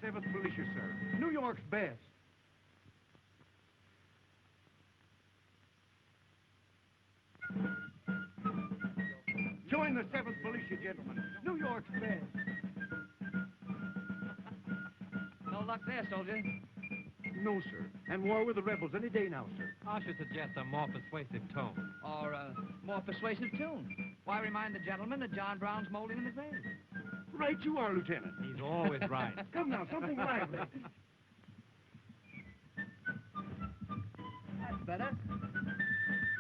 7th Militia, sir. New York's best. Join the 7th Militia, gentlemen. New York's best. No luck there, soldier. No, sir. And war with the rebels any day now, sir. I should suggest a more persuasive tone. Or a more persuasive tune. Why remind the gentleman that John Brown's molding in the grave? Right you are, Lieutenant. He's always right. Come now, something lively. That's better.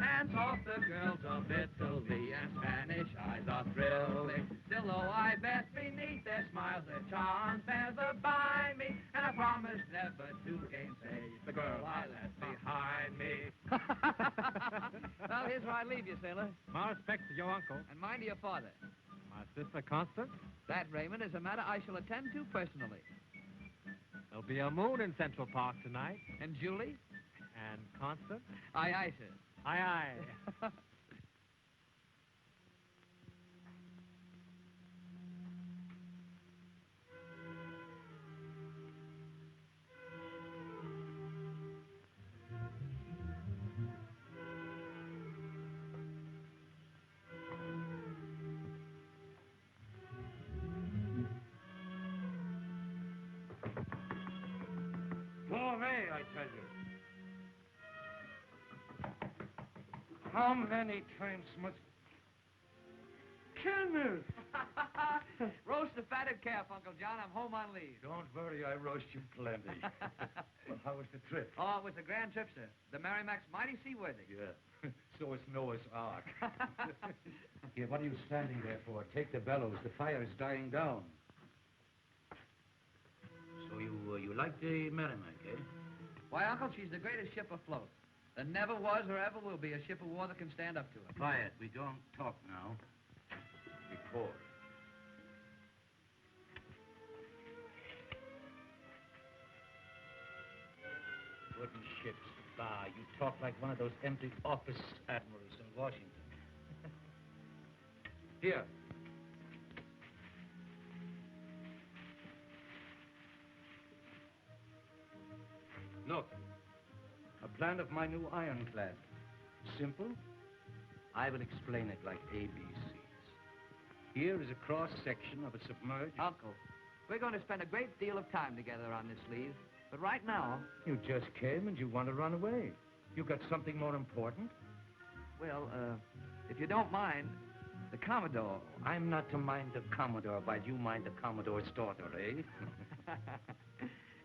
Hands off the girls of Italy, and Spanish eyes are thrilling. Still, though I bet beneath their smiles their charms never bind me, and I promise never to gainsay the girl I left behind me. Well, here's where I leave you, sailor. My respects to your uncle. And mine to your father. My sister, Constance. That, Raymond, is a matter I shall attend to personally. There'll be a moon in Central Park tonight. And Julie? And Constance? Aye, aye, sir. Aye, aye. Glory, I tell you. How many times must... Kenneth! Roast the fatted calf, Uncle John. I'm home on leave. Don't worry, I roast you plenty. Well, how was the trip? Oh, it was a grand trip, sir. The Merrimack's mighty seaworthy. Yeah, so is Noah's Ark. Here, what are you standing there for? Take the bellows. The fire's dying down. So you like the Merrimack, eh? Why, Uncle, she's the greatest ship afloat. There never was or ever will be a ship of war that can stand up to her. Quiet. We don't talk now. Report. Wooden ships. Bah, you talk like one of those empty office admirals in Washington. Here. Look. A plan of my new ironclad. Simple. I will explain it like ABCs. Here is a cross-section of a submerged... Uncle, we're going to spend a great deal of time together on this leave. But right now... You just came and you want to run away. You got something more important? Well, if you don't mind, the Commodore... I'm not to mind the Commodore while you mind the Commodore's daughter, eh?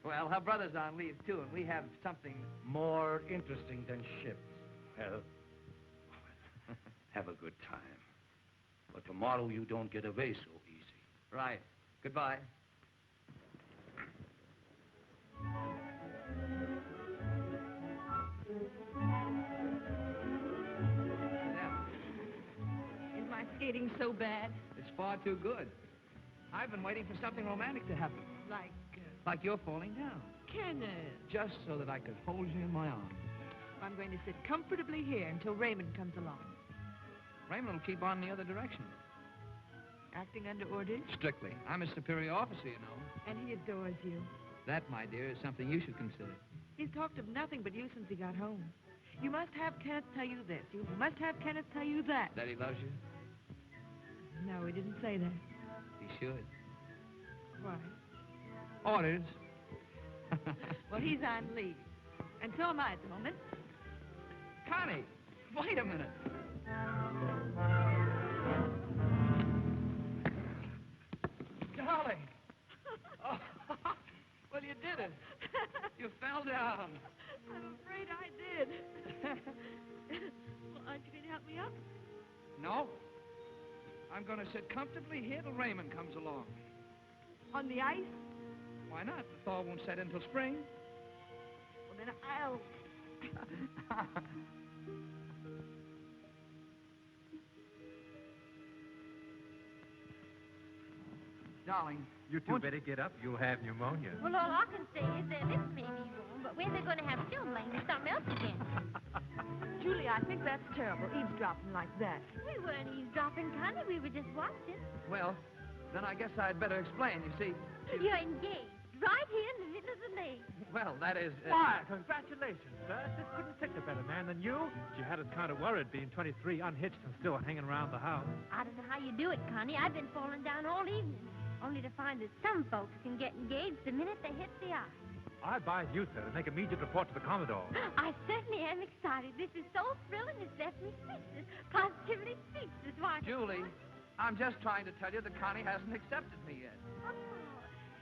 Well, her brother's on leave, too, and we have something... More interesting than ships. Well, have a good time. But tomorrow you don't get away so easy. Right. Goodbye. Is my skating so bad? It's far too good. I've been waiting for something romantic to happen. Like you're falling down. Kenneth. Just so that I could hold you in my arms. I'm going to sit comfortably here until Raymond comes along. Raymond will keep on the other direction. Acting under orders? Strictly. I'm his superior officer, you know. And he adores you. That, my dear, is something you should consider. He's talked of nothing but you since he got home. You must have Kenneth tell you this. You must have Kenneth tell you that. That he loves you? No, he didn't say that. He should. Why? Orders. Well, he's on leave. And so am I at the moment. Connie, wait a minute. Darling. Oh, well, you did it. You fell down. I'm afraid I did. Well, aren't you going to help me up? No. I'm going to sit comfortably here till Raymond comes along. On the ice? Why not? The thaw won't set until spring. Well, then I'll... Darling. You two better get up. You'll have pneumonia. Well, all I can say is that this may be wrong, but when they're going to have film laying, there's something else again. Julie, I think that's terrible, eavesdropping like that. We weren't eavesdropping, Connie. We were just watching. Well, then I guess I'd better explain. You see... You're engaged. right here in the middle of the lake. Well, that is... Why, congratulations, Bert. This couldn't pick a better man than you. You had us kind of worried being 23 unhitched and still hanging around the house. I don't know how you do it, Connie. I've been falling down all evening, only to find that some folks can get engaged the minute they hit the eye. I advise you, sir, to make immediate report to the Commodore. I certainly am excited. This is so thrilling, it's left me speechless. Positively speechless. Why? Julie, I'm just trying to tell you that Connie hasn't accepted me yet. Oh,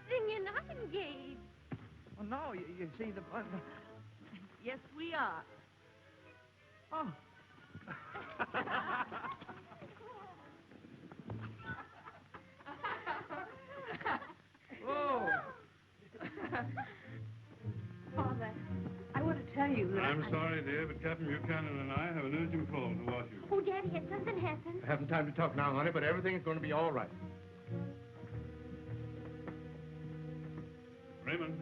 then you're not engaged. Well, no, you see, the... Yes, we are. Oh. Whoa. Father, I want to tell you that I'm sorry, dear, but Captain Buchanan and I have an urgent call to Washington. Oh, Daddy, has something happened? I haven't time to talk now, honey, but everything's going to be all right. Raymond,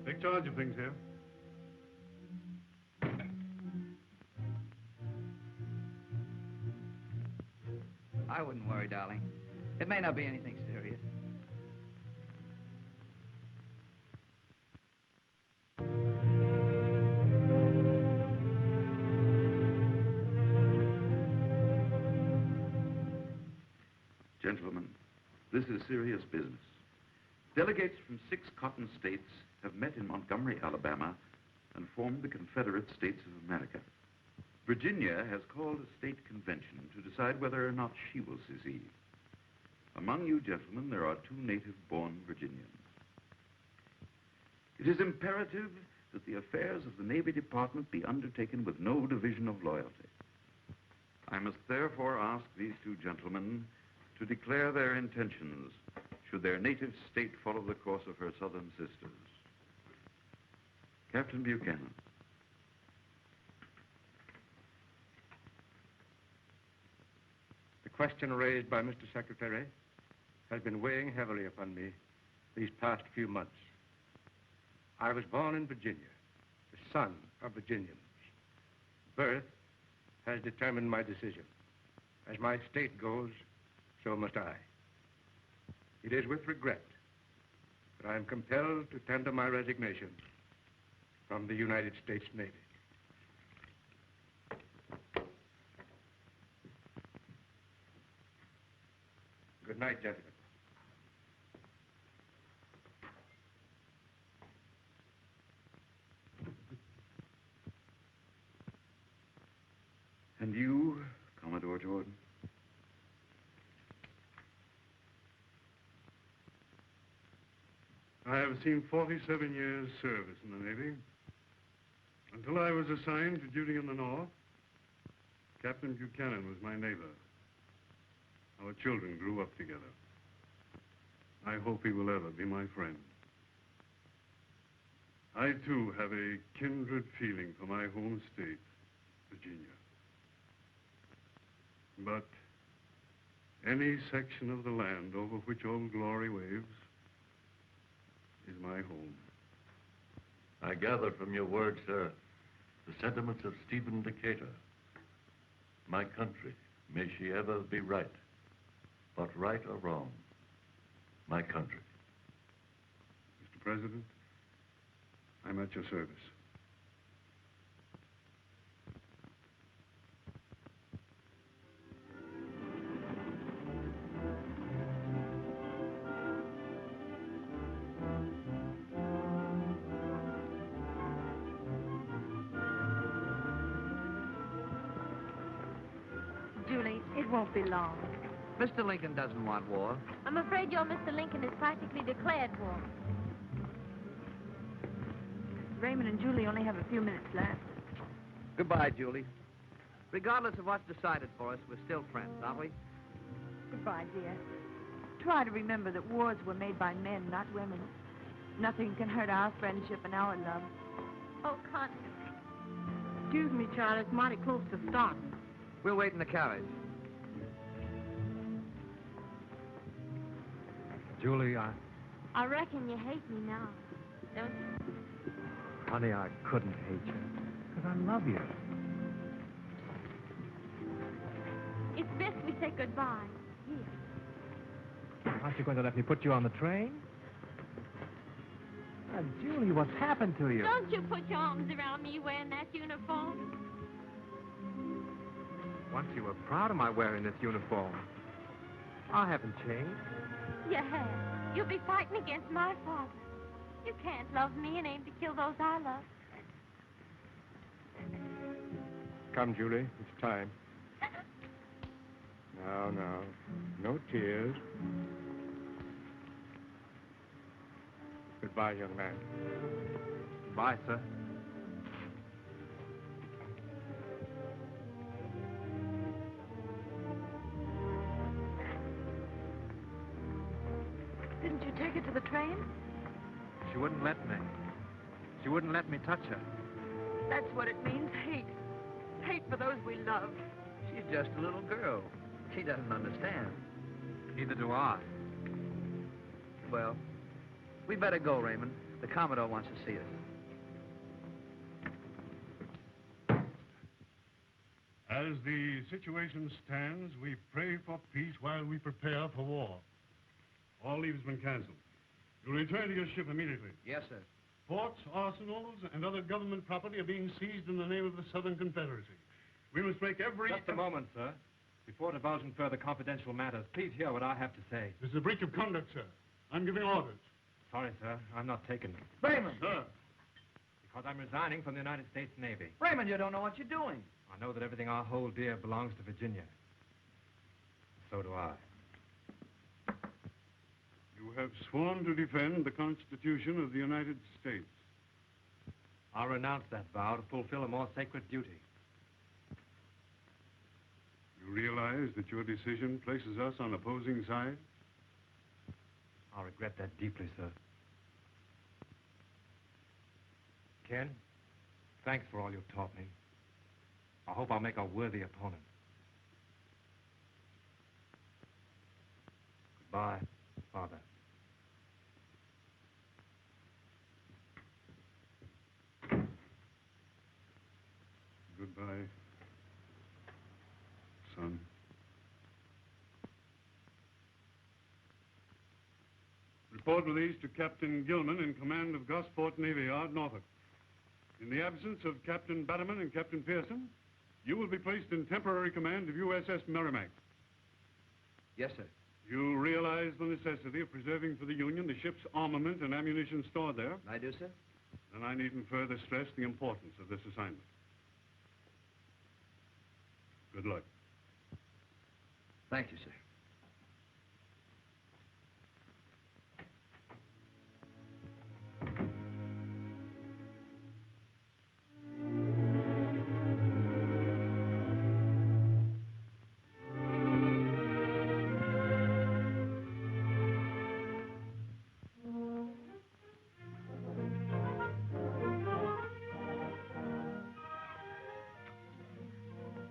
take charge of things here. I wouldn't worry, darling. It may not be anything serious. Gentlemen, this is serious business. Delegates from 6 cotton states have met in Montgomery, Alabama, and formed the Confederate States of America. Virginia has called a state convention to decide whether or not she will secede. Among you gentlemen, there are 2 native-born Virginians. It is imperative that the affairs of the Navy Department be undertaken with no division of loyalty. I must therefore ask these 2 gentlemen to declare their intentions should their native state follow the course of her southern sisters. Captain Buchanan. The question raised by Mr. Secretary has been weighing heavily upon me these past few months. I was born in Virginia, the son of Virginians. Birth has determined my decision. As my state goes, so must I. It is with regret that I am compelled to tender my resignation from the United States Navy. Good night, gentlemen. And you, Commodore Jordan? I have seen 47 years' service in the Navy. Until I was assigned to duty in the North, Captain Buchanan was my neighbor. Our children grew up together. I hope he will ever be my friend. I, too, have a kindred feeling for my home state, Virginia. But any section of the land over which Old Glory waves is my home. I gather from your words, sir, the sentiments of Stephen Decatur. My country, may she ever be right, but right or wrong, my country. Mr. President, I'm at your service. Julie, it won't be long. Mr. Lincoln doesn't want war. I'm afraid your Mr. Lincoln has practically declared war. Raymond and Julie only have a few minutes left. Goodbye, Julie. Regardless of what's decided for us, we're still friends, aren't we? Goodbye, dear. Try to remember that wars were made by men, not women. Nothing can hurt our friendship and our love. Oh, Connie. Excuse me, Charlie. It's mighty close to starting. We'll wait in the carriage. Julie, I reckon you hate me now, don't you? honey, I couldn't hate you. Because I love you. It's best we say goodbye. Here. Aren't you going to let me put you on the train? Julie, what's happened to you? Don't you put your arms around me wearing that uniform. Once you were proud of my wearing this uniform. I haven't changed. You have. You'll be fighting against my father. You can't love me and aim to kill those I love. Come, Julie. It's time. Now, now. No tears. Goodbye, young man. Goodbye, sir. Didn't you take her to the train? She wouldn't let me. She wouldn't let me touch her. That's what it means, hate. Hate for those we love. She's just a little girl. She doesn't understand. Neither do I. Well, we better go, Raymond. The Commodore wants to see us. As the situation stands, we pray for peace while we prepare for war. All leave has been canceled. You'll return to your ship immediately. Yes, sir. Forts, arsenals, and other government property are being seized in the name of the Southern Confederacy. We must make every... Just a moment, sir. Before divulging further confidential matters, please hear what I have to say. This is a breach of conduct, sir. I'm giving orders. Sorry, sir. I'm not taking them. Raymond! Sir. Because I'm resigning from the United States Navy. Raymond, you don't know what you're doing. I know that everything I hold dear belongs to Virginia. So do I. You have sworn to defend the Constitution of the United States. I'll renounce that vow to fulfill a more sacred duty. You realize that your decision places us on opposing sides? I'll regret that deeply, sir. Ken, thanks for all you've taught me. I hope I'll make a worthy opponent. Goodbye, Father. Goodbye, son. Report released to Captain Gilman in command of Gosport Navy Yard, Norfolk. In the absence of Captain Batterman and Captain Pearson, you will be placed in temporary command of USS Merrimack. Yes, sir. You realize the necessity of preserving for the Union the ship's armament and ammunition stored there? I do, sir. And I needn't further stress the importance of this assignment. Good luck. Thank you, sir.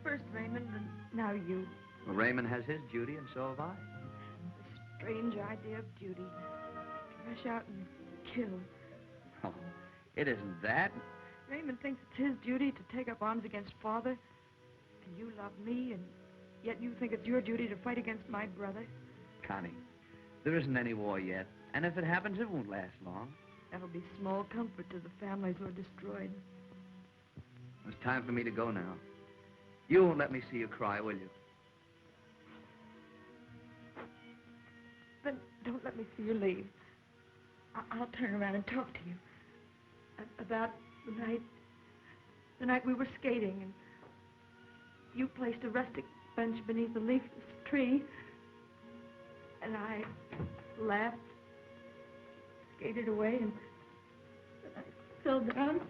First Raymond, and now you. Well, Raymond has his duty, and so have I. The strange idea of duty. To rush out and kill. Oh, it isn't that. Raymond thinks it's his duty to take up arms against Father. And you love me, and yet you think it's your duty to fight against my brother. Connie, there isn't any war yet. And if it happens, it won't last long. That'll be small comfort to the families who are destroyed. It's time for me to go now. You won't let me see you cry, will you? Then don't let me see you leave. I'll turn around and talk to you. About the night we were skating, and you placed a rustic bench beneath a leafless tree, and I laughed, skated away, and I fell down.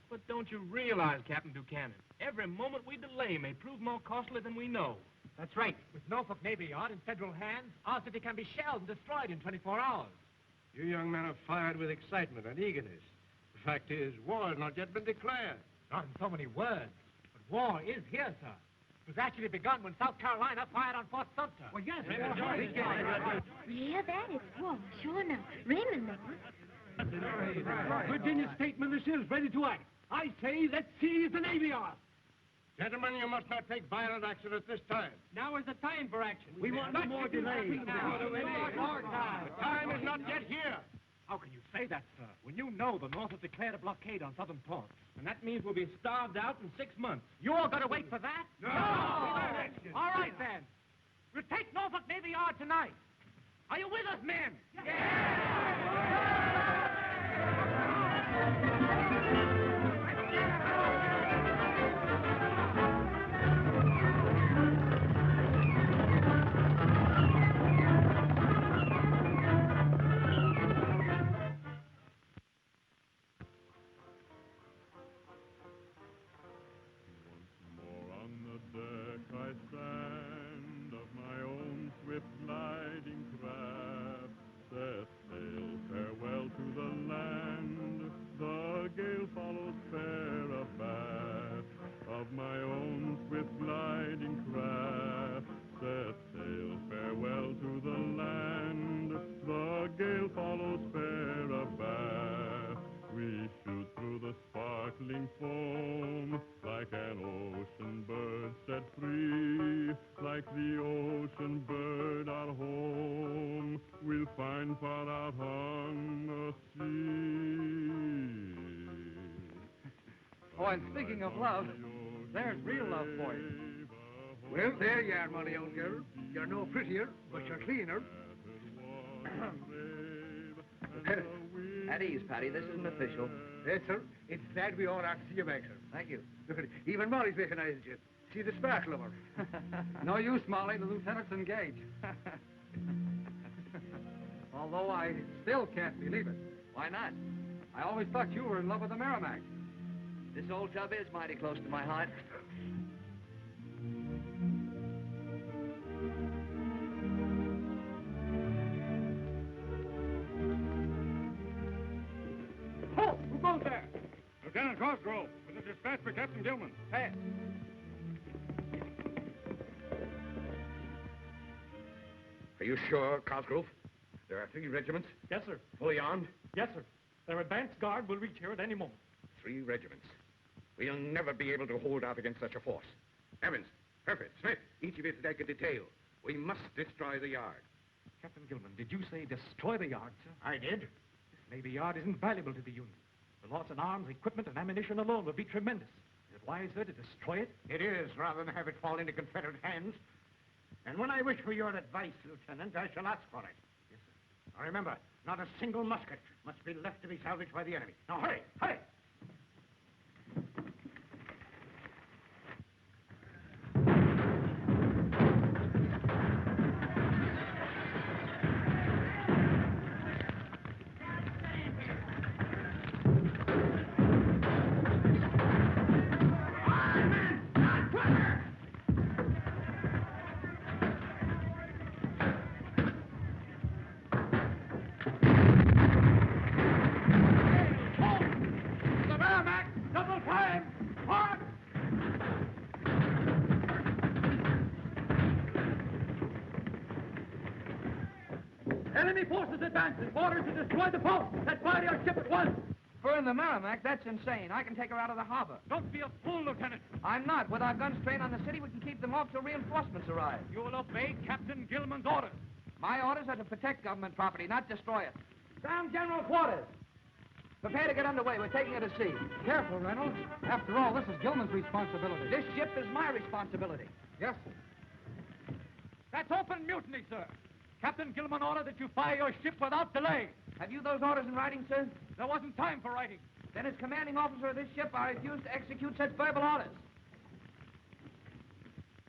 But don't you realize, Captain Buchanan, every moment we delay may prove more costly than we know. That's right. With Norfolk Navy Yard in federal hands, our city can be shelled and destroyed in 24 hours. You young men are fired with excitement and eagerness. The fact is, war has not yet been declared. Not in so many words, but war is here, sir. It was actually begun when South Carolina fired on Fort Sumter. Well, yes. Yeah, that is war. Sure enough. Raymond knows. Virginia statesman this is, ready to act. I say, let's seize the Navy Yard. Gentlemen, you must not take violent action at this time. Now is the time for action. We want no more delay. The time is not yet here. How can you say that, sir, when you know the North has declared a blockade on southern ports? And that means we'll be starved out in 6 months. You all got to wait for that? No! All right, then. We'll take Norfolk Navy Yard tonight. Are you with us, men? Oh, and speaking of love, there's real love for you. Well, there you are, Molly, old girl. You're no prettier, but you're cleaner. At ease, Patty. This isn't official. Yes, sir. It's glad we all are to see you back, sir. Thank you. Look at it. Even Molly's recognized you. See the sparkle of her. No use, Molly. The lieutenant's engaged. Although I still can't believe it. Why not? I always thought you were in love with the Merrimack. This old tub is mighty close to my heart. Oh, who goes there? Lieutenant Cosgrove, with a dispatch for Captain Gilman. Pass. Are you sure, Cosgrove? There are 3 regiments? Yes, sir. Fully armed? Yes, sir. Their advance guard will reach here at any moment. 3 regiments. We'll never be able to hold out against such a force. Evans, Herford, Smith, each of you take a detail. We must destroy the yard. Captain Gilman, did you say destroy the yard, sir? I did. This Navy Yard isn't valuable to the Union. The loss in arms, equipment, and ammunition alone would be tremendous. Is it wise, sir, to destroy it? It is, rather than have it fall into Confederate hands. And when I wish for your advice, Lieutenant, I shall ask for it. Yes, sir. Now remember, not a single musket must be left to be salvaged by the enemy. Now hurry, hurry! Enemy forces advancing. Orders to destroy the post. Let's fire our ship at once. Burn the Merrimack? That's insane. I can take her out of the harbor. Don't be a fool, Lieutenant. I'm not. With our guns trained on the city, we can keep them off till reinforcements arrive. You will obey Captain Gilman's orders. My orders are to protect government property, not destroy it. Ground General Quarters. Prepare to get underway. We're taking her to sea. Careful, Reynolds. After all, this is Gilman's responsibility. This ship is my responsibility. Yes, sir. That's open mutiny, sir. Captain Gilman ordered that you fire your ship without delay. Have you those orders in writing, sir? There wasn't time for writing. Then as commanding officer of this ship, I refuse to execute such verbal orders.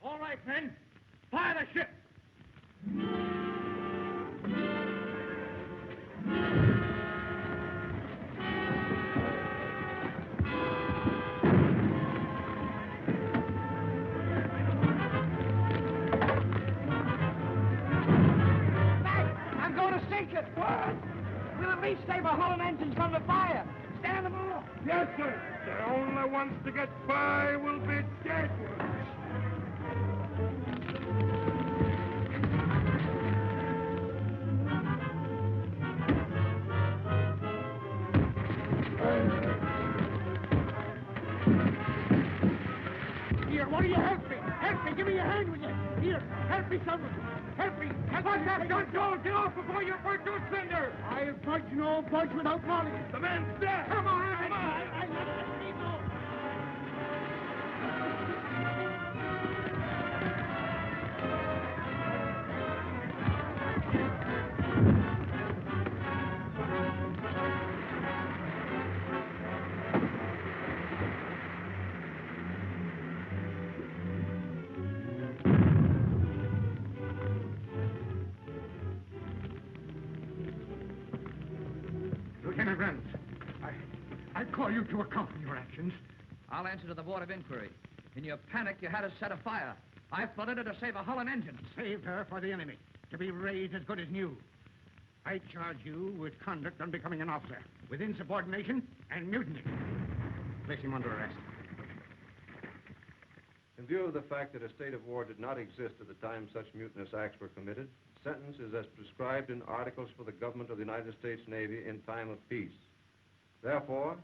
All right, men. Fire the ship. We'll at least save our hull and engines from the fire. Stand them off. Yes, sir. The only ones to get by will be dead ones. give me your hand with you. Here, help me, someone. Help me. What's that gun, Joel? Get off before you're burnt to a cinder. I'll budge no budge without Molly. The man's dead. Come on, come on. I let me know. Lieutenant Reynolds, I call you to account for your actions. I'll answer to the Board of Inquiry. In your panic, you had us set a fire. I flooded her to save a hull and engine. Saved her for the enemy, to be raised as good as new. I charge you with conduct unbecoming an officer, with insubordination and mutiny. Place him under arrest. In view of the fact that a state of war did not exist at the time such mutinous acts were committed, sentence is as prescribed in articles for the government of the United States Navy in time of peace. Therefore,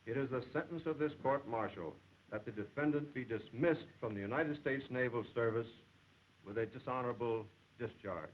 it is the sentence of this court-martial that the defendant be dismissed from the United States Naval Service with a dishonorable discharge.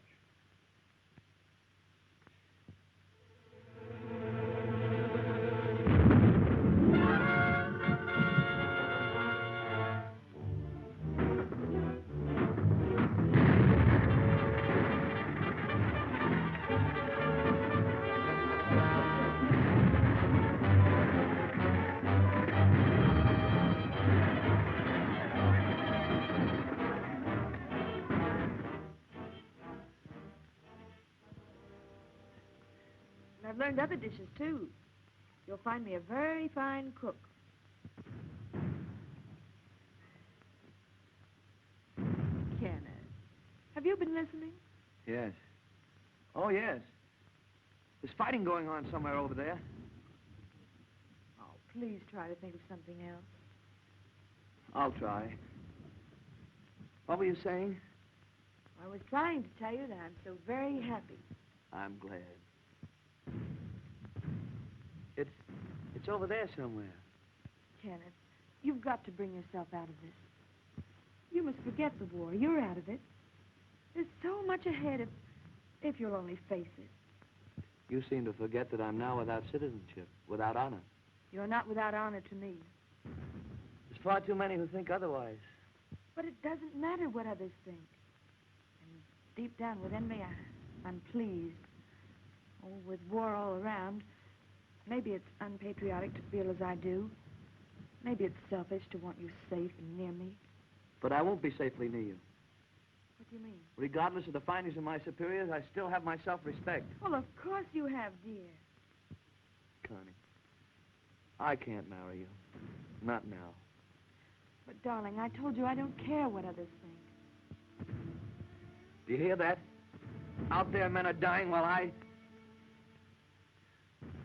I've learned other dishes, too. You'll find me a very fine cook. Kenneth, have you been listening? Yes. Oh, yes. There's fighting going on somewhere over there. Oh, please try to think of something else. I'll try. What were you saying? I was trying to tell you that I'm so very happy. I'm glad. It's over there somewhere. Kenneth, you've got to bring yourself out of this. You must forget the war. You're out of it. There's so much ahead if you'll only face it. You seem to forget that I'm now without citizenship, without honor. You're not without honor to me. There's far too many who think otherwise. But it doesn't matter what others think. And deep down within me, I'm pleased. Oh, with war all around, maybe it's unpatriotic to feel as I do. Maybe it's selfish to want you safe and near me. But I won't be safely near you. What do you mean? Regardless of the findings of my superiors, I still have my self-respect. Well, of course you have, dear. Connie, I can't marry you. Not now. But, darling, I told you I don't care what others think. Do you hear that? Out there, men are dying while I...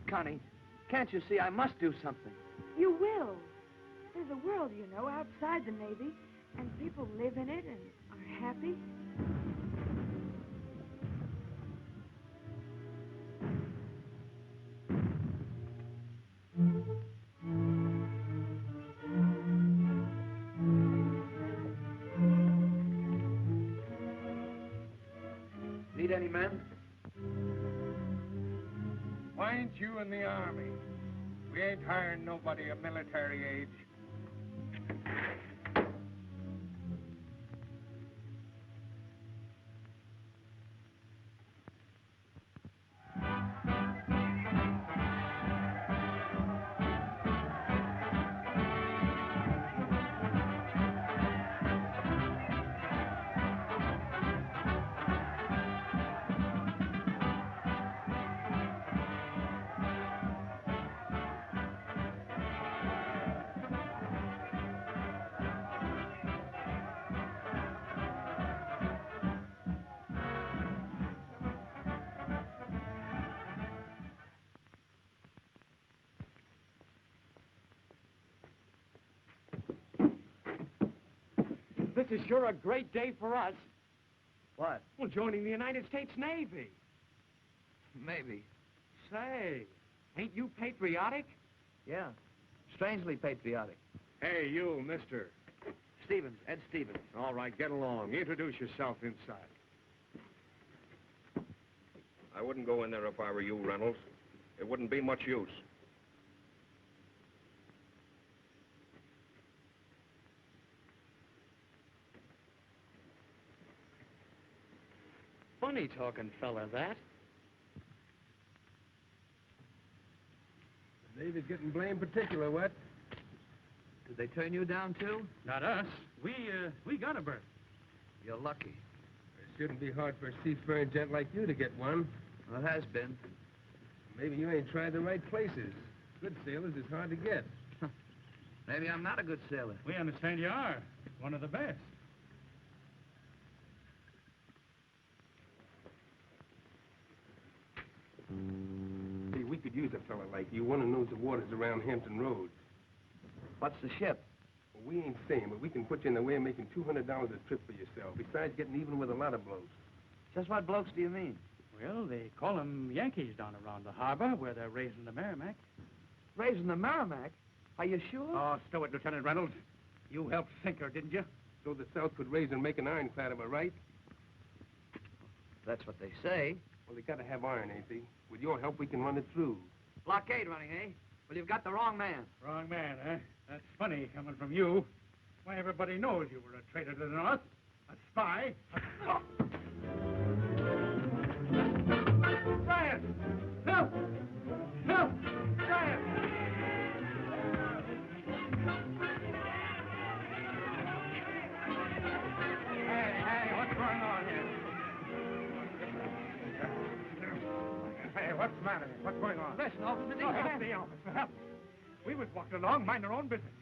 Connie, can't you see I must do something? You will. There's a world, you know, outside the Navy, and people live in it and are happy. Need any men? Why ain't you in the Army? We ain't hiring nobody of military age. This is sure a great day for us. What? Well, joining the United States Navy. Maybe. Say, ain't you patriotic? Yeah. Strangely patriotic. Hey, you, mister. Stevens, Ed Stevens. All right, get along. Introduce yourself inside. I wouldn't go in there if I were you, Reynolds. It wouldn't be much use. Funny-talking fella, that. The Navy's getting blamed particular, what? Did they turn you down, too? Not us. We got a berth. You're lucky. It shouldn't be hard for a seafaring gent like you to get one. Well, it has been. Maybe you ain't tried the right places. Good sailors is hard to get. Maybe I'm not a good sailor. We understand you are. One of the best. See, we could use a fella like you, one who knows the waters around Hampton Roads. What's the ship? Well, we ain't saying, but we can put you in the way of making $200 a trip for yourself, besides getting even with a lot of blokes. Just what blokes do you mean? Well, they call them Yankees down around the harbor where they're raising the merrimack. Raising the merrimack? Are you sure? Oh, stow it, Lieutenant Reynolds. You helped sink her, didn't you? So the South could raise and make an ironclad of her, right? That's what they say. Well, they gotta have iron, ain't they? With your help, we can run it through. Blockade running, eh? Well, you've got the wrong man. Wrong man, eh? That's funny coming from you. Why, everybody knows you were a traitor to the North, a spy. Giant! Help! Help! Giant! Hey, what's going on here? Hey, what's the matter? What's going on? Listen, officer, Help me, officer, help me. We was walking along, minding our own business.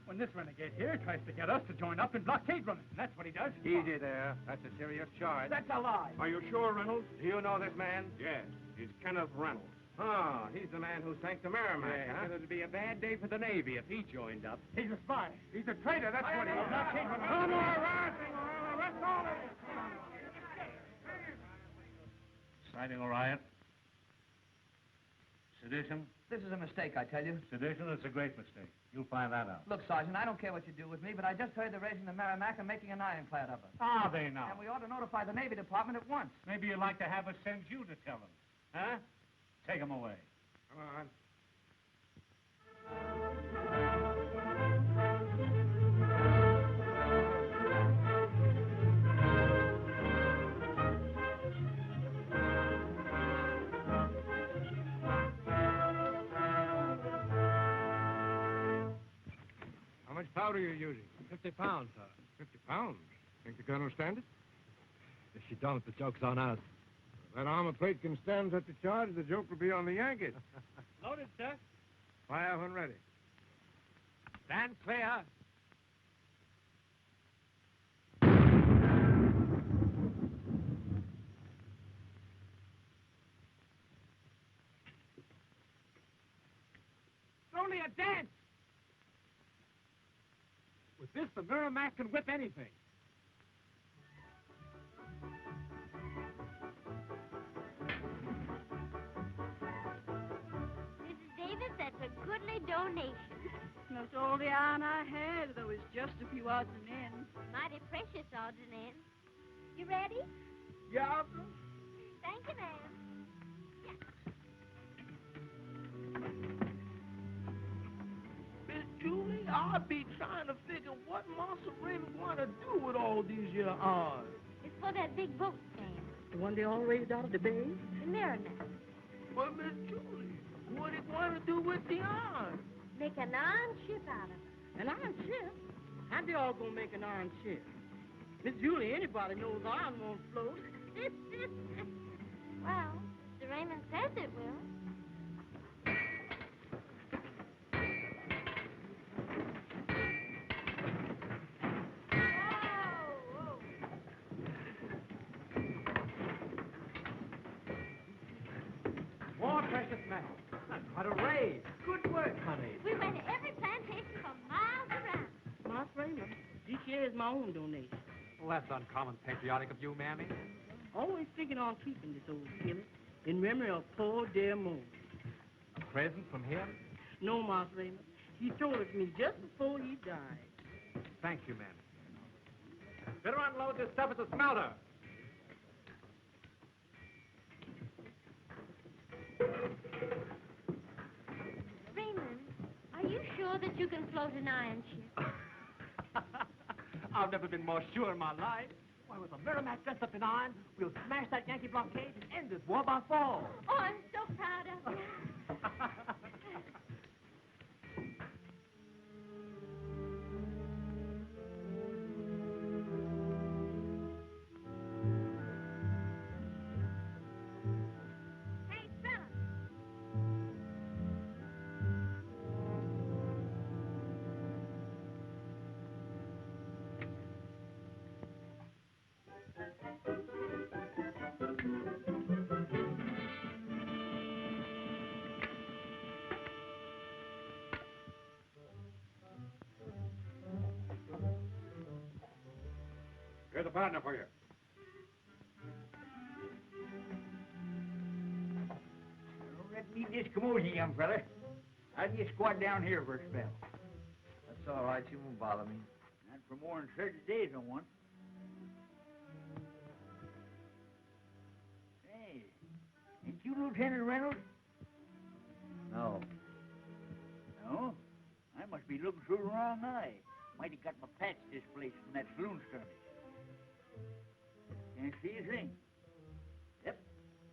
When this renegade here tries to get us to join up in blockade running, and that's what he does. Easy there. That's a serious charge. That's a lie. Are you sure, Reynolds? Do you know this man? Yes. He's Kenneth Reynolds. Oh, he's the man who sank the Merrimack, Yeah, huh? It'd be a bad day for the Navy if he joined up. He's a spy. He's a traitor. That's what he is. Blockade running. No more rising, or I'll arrest all of you. Inciting a riot. Sedition. This is a mistake, I tell you. Sedition is a great mistake. You'll find that out. Look, Sergeant, I don't care what you do with me, but I just heard they're raising the merrimack and making an ironclad of her. Are they now? And we ought to notify the Navy Department at once. Maybe you'd like to have us send you to tell them. Huh? Take them away. Come on. How much powder are you using? 50 pounds, sir. 50 pounds. Think the gun will stand it? If she don't, the joke's on us. If that armor plate can stand such a charge, the joke will be on the Yankees. Loaded, sir. Fire when ready. Stand clear. It's only a dance. With this, the merrimack can whip anything. Mrs. Davis, that's a goodly donation. That's all the iron I had, though it's just a few odds and ends. Mighty precious odds and ends. You ready? Yeah. Thank you, ma'am. Miss Julie, I'll be trying to figure what Master Raymond want to do with all these your irons. It's for that big boat, Sam. The one they all raised out of the bay? The merrimack. But Miss Julie, what it want to do with the iron? Make an iron ship out of it. An iron ship? How they all gonna make an iron ship? Miss Julie, anybody knows iron won't float. Well, Mr. Raymond says it will. More precious metal. What a raid. Good work, honey. We went to every plantation for miles around. Master Raymond, this here is my own donation. Well, that's uncommon patriotic of you, Mammy. Always thinking on keeping this old skillet in memory of poor dear Mo. A present from him? No, Master Raymond. He told it to me just before he died. Thank you, Mammy. Better unload this stuff at the smelter. Raymond, are you sure that you can float an iron ship? I've never been more sure in my life. Why, with a merrimack dressed up in iron, we'll smash that Yankee blockade and end this war by fall. Oh, I'm so proud of you. Here's a partner for you. Don't let me discommode you, young fella. I'll just squat down here for a spell. That's all right. You won't bother me. Not for more than 30 days, I want. Hey, ain't you Lieutenant Reynolds? No. No? I must be looking through the wrong eye. Might have got my patch displaced from that saloon skirmish. Can't see a thing. Yep,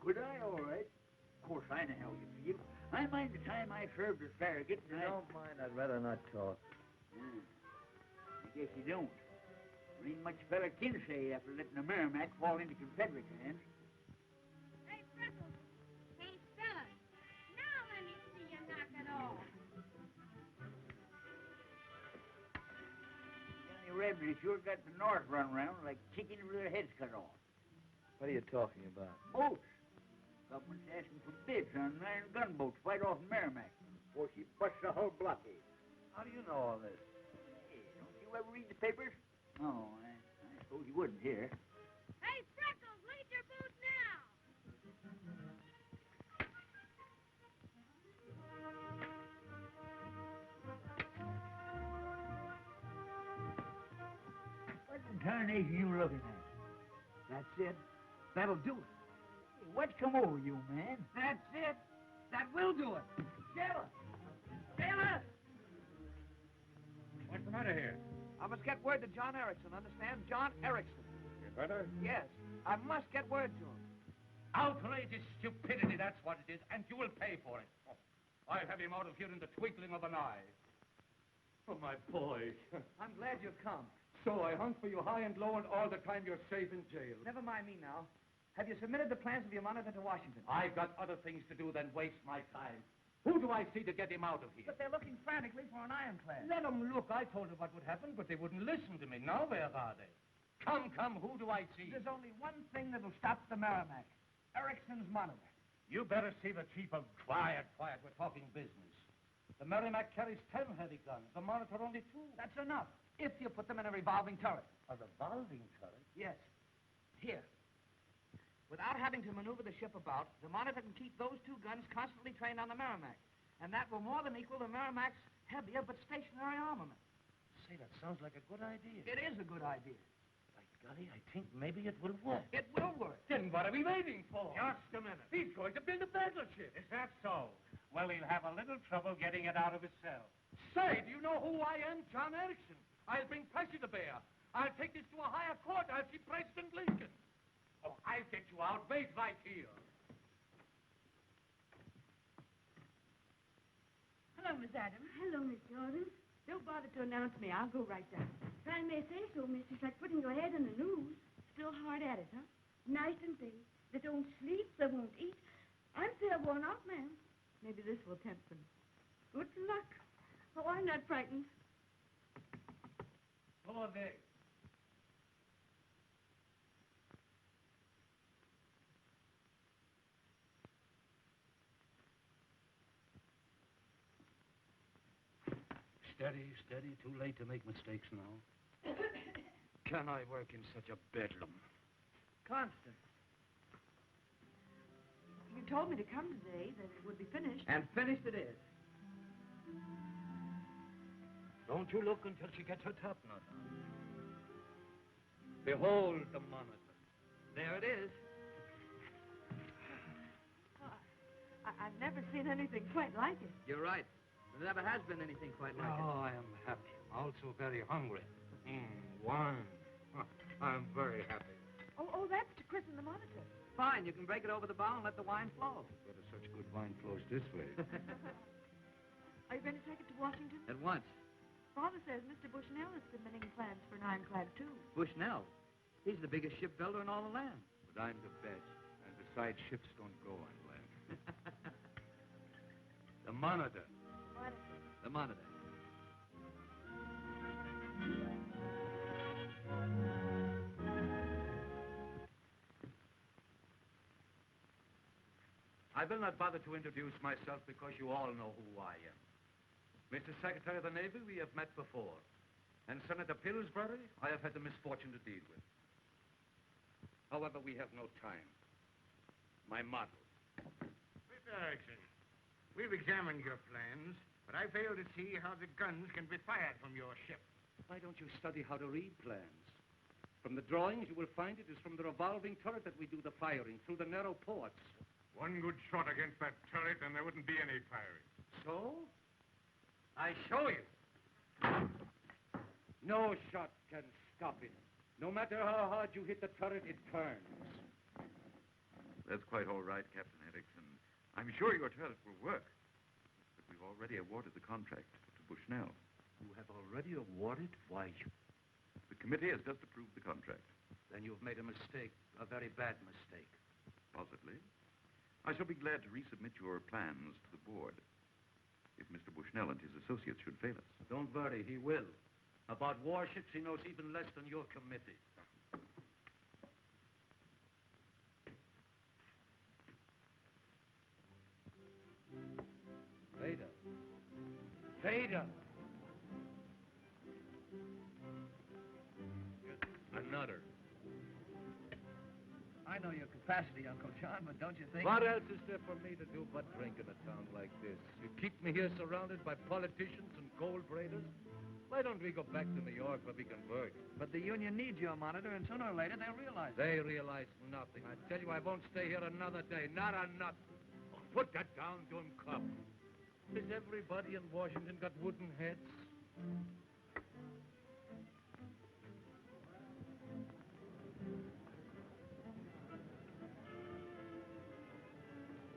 good eye, all right. Of course, I know how you feel. I mind the time I served as Farragut. You don't mind, I'd rather not talk. I guess you don't. There ain't much fella can say after letting the Merrimack fall into Confederate hands. Hey, Freckles. Hey, fellas. Now let me see you knock it off. The Rebs have sure got the North run around like chickens with their heads cut off. What are you talking about? Boats. Government's asking for bids on an iron gunboat to fight off Merrimack before she busts the whole blockade. How do you know all this? Hey, don't you ever read the papers? Oh, I suppose you wouldn't here. Hey, Freckles, leave your boot now. What in tarnation you looking at? That's it. That'll do it. Hey, what's come over you, man? That's it. That will do it. Sailor! Sailor! What's the matter here? I must get word to John Erickson, understand? John Erickson. You better? Yes, I must get word to him. Outrageous stupidity, that's what it is, and you will pay for it. Oh, I'll have him out of here in the twinkling of an eye. Oh, my boy. I'm glad you've come. So I hunt for you high and low, and all the time you're safe in jail. Never mind me now. Have you submitted the plans of your monitor to Washington? I've got other things to do than waste my time. Who do I see to get him out of here? But they're looking frantically for an ironclad. Let them look. I told them what would happen, but they wouldn't listen to me. Now where are they? Come, who do I see? There's only one thing that'll stop the Merrimack. Erickson's monitor. You better see the chief of... Quiet. We're talking business. The Merrimack carries 10 heavy guns. The Monitor only 2. That's enough, if you put them in a revolving turret. A revolving turret? Yes. Here. Without having to maneuver the ship about, the Monitor can keep those 2 guns constantly trained on the Merrimack. And that will more than equal the Merrimack's heavier but stationary armament. Say, that sounds like a good idea. It is a good idea. By golly, I think maybe it will work. It will work. Then what are we waiting for? Just a minute. He's going to build a battleship. Is that so? Well, he'll have a little trouble getting it out of his cell. Say, do you know who I am? John Erickson. I'll bring pressure to bear. I'll take this to a higher court. I'll see President Lincoln. Oh, I'll get you out. Wait right here. Hello, Miss Adams. Hello, Miss Jordan. Don't bother to announce me. I'll go right down. If I may say so, miss, it's like putting your head in the news. Still hard at it, huh? Night and day. They don't sleep, they won't eat. I'm fair worn out, ma'am. Maybe this will tempt them. Good luck. Oh, I'm not frightened. Who are they? Steady. Too late to make mistakes now. Can I work in such a bedlam? Constance. You told me to come today, that it would be finished. And finished it is. Don't you look until she gets her top knot on. Behold the monitor. There it is. I've never seen anything quite like it. You're right. There never has been anything quite like it. Oh, I am happy. I'm also very hungry. Wine. I'm very happy. Oh, that's to christen the monitor. Fine, you can break it over the bow and let the wine flow. Better such good wine flows this way. Are you going to take it to Washington? At once. Father says Mr. Bushnell is submitting plans for an ironclad, too. Bushnell? He's the biggest shipbuilder in all the land. But I'm the best. And besides, ships don't go on land. The monitor. The monitor. I will not bother to introduce myself because you all know who I am. Mr. Secretary of the Navy, we have met before. And Senator Pillsbury, I have had the misfortune to deal with. However, we have no time. My model. Mr. Erickson, we've examined your plans, but I fail to see how the guns can be fired from your ship. Why don't you study how to read plans? From the drawings, you will find it is from the revolving turret that we do the firing, through the narrow ports. One good shot against that turret, and there wouldn't be any firing. So? I show you. No shot can stop it. No matter how hard you hit the turret, it turns. That's quite all right, Captain Erickson. I'm sure your turret will work. But we've already awarded the contract to Bushnell. You have already awarded? Why, The committee has just approved the contract. Then you've made a mistake, a very bad mistake. Possibly. I shall be glad to resubmit your plans to the board if Mr. Bushnell and his associates should fail us. Don't worry, he will. About warships, he knows even less than your committee. Vader. Vader! Another. I know your capacity, Uncle John, but don't you think... What else is there for me to do but drink in a town like this? You keep me here surrounded by politicians and gold braiders? Why don't we go back to New York where we can work? But the union needs your monitor, and sooner or later they'll realize it. They realize nothing. I tell you, I won't stay here another day. Not a nut. Oh, put that down, Jim Cup. Has everybody in Washington got wooden heads?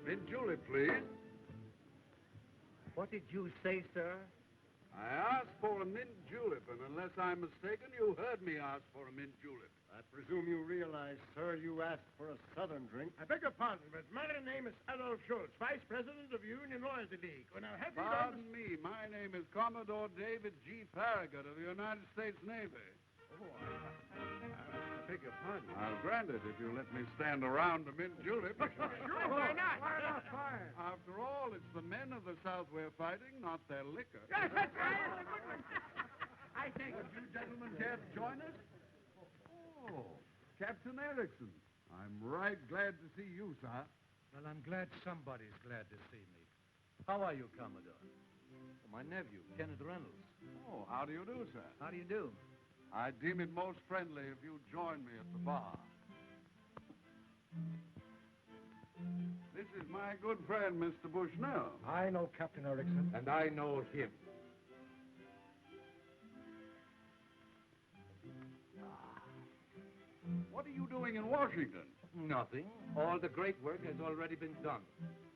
Mint julep, please. What did you say, sir? I asked for a mint julep, and unless I'm mistaken, you heard me ask for a mint julep. I presume you realize, sir, you asked for a Southern drink. I beg your pardon, but my name is Adolf Schultz, Vice President of Union Loyalty League. When I have Pardon me, my name is Commodore David G. Farragut of the United States Navy. Oh, I beg your pardon. I'll grant it if you let me stand around a mint julep. Sure, why not? Why not fire? After all, it's the men of the South we're fighting, not their liquor. Yes, that's right. That's a good one. I think if you gentlemen care to join us. Oh, Captain Erickson. I'm right glad to see you, sir. Well, I'm glad somebody's glad to see me. How are you, Commodore? My nephew, Kenneth Reynolds. Oh, how do you do, sir? How do you do? I deem it most friendly if you join me at the bar. This is my good friend, Mr. Bushnell. I know Captain Erickson. And I know him. What are you doing in Washington? Nothing. All the great work has already been done.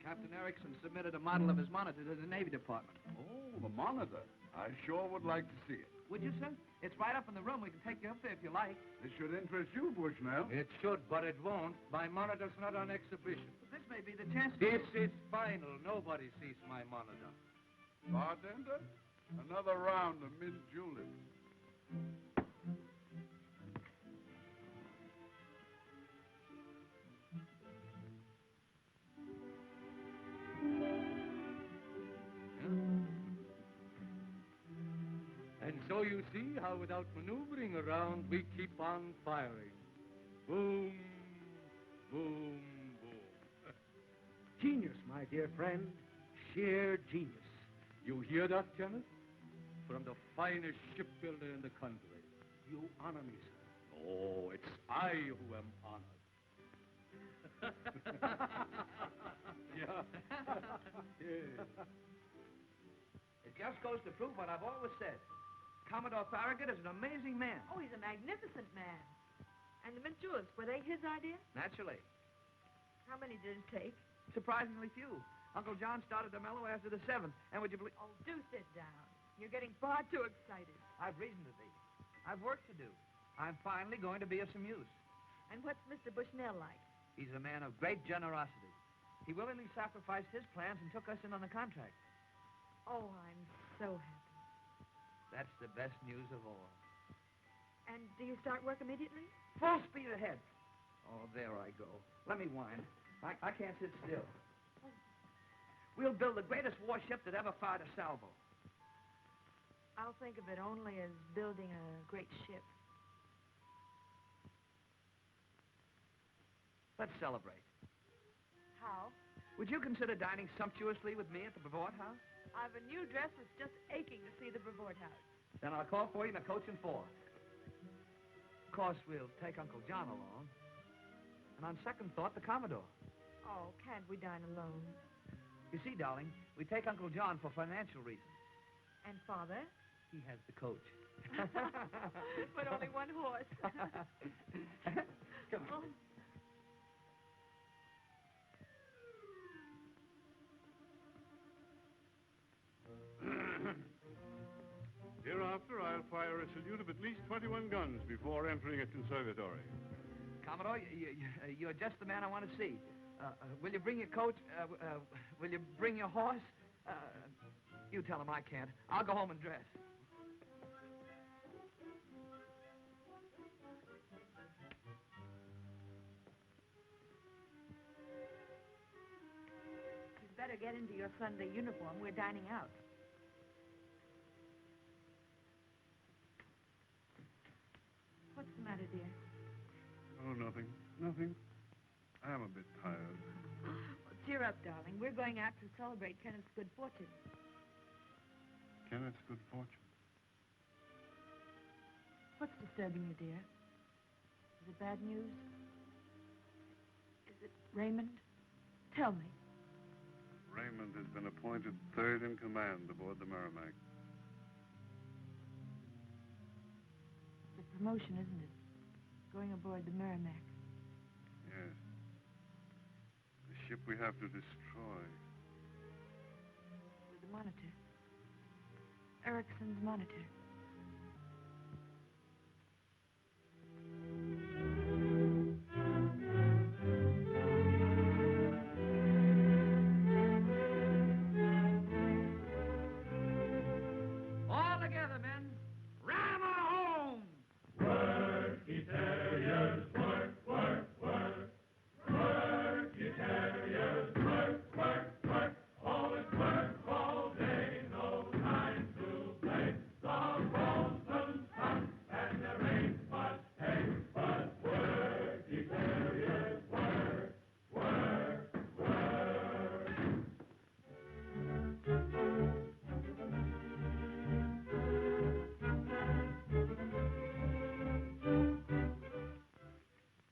Captain Erickson submitted a model of his monitor to the Navy Department. Oh, the monitor. I sure would like to see it. Would you, sir? It's right up in the room. We can take you up there if you like. This should interest you, Bushnell. It should, but it won't. My monitor's not on exhibition. But this may be the chance to... This is final. Nobody sees my monitor. Bartender, another round of mint juleps. And so you see how without maneuvering around, we keep on firing. Boom, boom, boom. Genius, my dear friend. Sheer genius. You hear that, Kenneth? From the finest shipbuilder in the country. You honor me, sir. Oh, it's I who am honored. Yeah. It just goes to prove what I've always said. Commodore Farragut is an amazing man. Oh, he's a magnificent man. And the mint jewels, were they his idea? Naturally. How many did it take? Surprisingly few. Uncle John started to mellow after the 7th, and would you believe... Oh, do sit down. You're getting far too excited. I've reason to be. I've work to do. I'm finally going to be of some use. And what's Mr. Bushnell like? He's a man of great generosity. He willingly sacrificed his plans and took us in on the contract. Oh, I'm so happy. That's the best news of all. And do you start work immediately? Full speed ahead. Oh, there I go. Let me wind. I can't sit still. We'll build the greatest warship that ever fired a salvo. I'll think of it only as building a great ship. Let's celebrate. How? Would you consider dining sumptuously with me at the Brevoort House? I've a new dress that's just aching to see the Brevoort House. Then I'll call for you in a coach and 4. Of course, we'll take Uncle John along. And on second thought, the Commodore. Oh, can't we dine alone? You see, darling, we take Uncle John for financial reasons. And Father? He has the coach. But only one horse. Come on. Hereafter, I'll fire a salute of at least 21 guns before entering a conservatory. Commodore, you're just the man I want to see. Will you bring your coat? Will you bring your horse? You tell him I can't. I'll go home and dress. You'd better get into your Sunday uniform. We're dining out. What's the matter, dear? Oh, nothing. Nothing. I am a bit tired. Well, cheer up, darling. We're going out to celebrate Kenneth's good fortune. Kenneth's good fortune. What's disturbing you, dear? Is it bad news? Is it Raymond? Tell me. Raymond has been appointed third in command aboard the Merrimack. It's a promotion, isn't it? Going aboard the Merrimack. Yes. The ship we have to destroy. With the Monitor. Ericsson's Monitor. All together, men. Ram her home! Work, ye terriers, work, work, work. Work, ye terriers, work, work, work. Always work all day, no time to play. The Boston sun and the rain must pay. But work, ye terriers, work, work, work.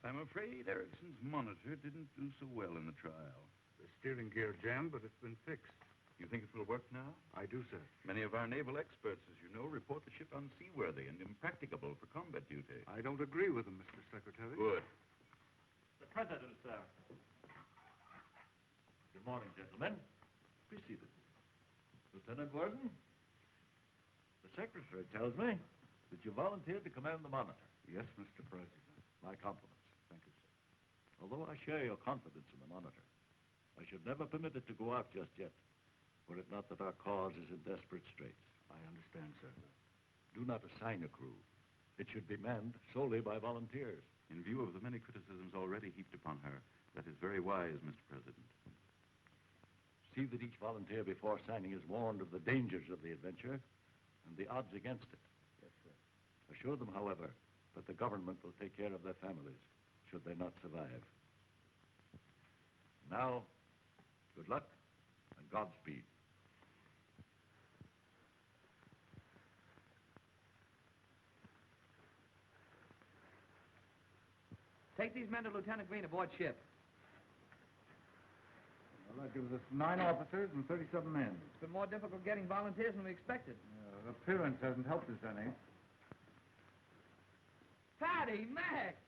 I'm afraid Ericsson's Monitor didn't do so well in the trial. The steering gear jammed, but it's been fixed. You think it will work now? I do, sir. Many of our naval experts, as you know, report the ship unseaworthy and impracticable for combat duty. I don't agree with them, Mr. Secretary. Good. The President, sir. Good morning, gentlemen. Be seated. Lieutenant Gordon, the Secretary tells me that you volunteered to command the Monitor. Yes, Mr. President. My compliments. Thank you, sir. Although I share your confidence in the Monitor, I should never permit it to go out just yet, were it not that our cause is in desperate straits. I understand, sir. Do not assign a crew. It should be manned solely by volunteers. In view of the many criticisms already heaped upon her, that is very wise, Mr. President. See that each volunteer before signing is warned of the dangers of the adventure and the odds against it. Yes, sir. Assure them, however, that the government will take care of their families should they not survive. Now, good luck and Godspeed. Take these men to Lieutenant Green aboard ship. Well, that gives us 9 officers and 37 men. It's been more difficult getting volunteers than we expected. The appearance hasn't helped us any. Hattie, Mac!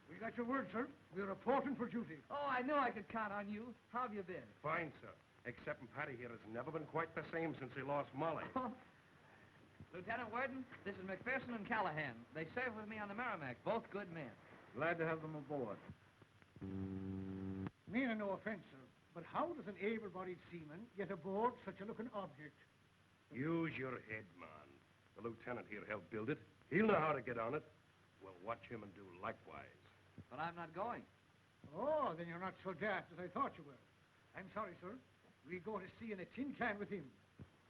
We got your word, sir. We're reporting for duty. Oh, I knew I could count on you. How have you been? Fine, sir. Except Patty here has never been quite the same since he lost Molly. Lieutenant Worden, this is McPherson and Callahan. They served with me on the Merrimack, both good men. Glad to have them aboard. Meaning no offense, sir, but how does an able-bodied seaman get aboard such a looking object? Use your head, man. The lieutenant here helped build it. He'll know how to get on it. We'll watch him and do likewise. But I'm not going. Oh, then you're not so daft as I thought you were. I'm sorry, sir. We go to sea in a tin can with him.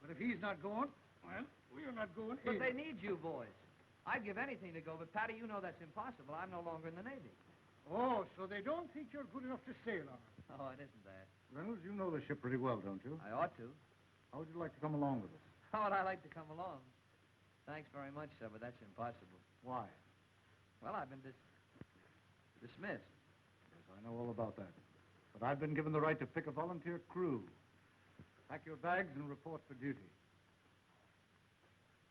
But if he's not going, well, we're not going But either. they need you boys. I'd give anything to go, but Patty, you know that's impossible. I'm no longer in the Navy. Oh, so they don't think you're good enough to sail on her. Oh, it isn't that. Reynolds, you know the ship pretty well, don't you? I ought to. How would you like to come along with us? How would I like to come along? Thanks very much, sir, but that's impossible. Why? Well, I've been dismissed. Yes, I know all about that. But I've been given the right to pick a volunteer crew. Pack your bags and report for duty.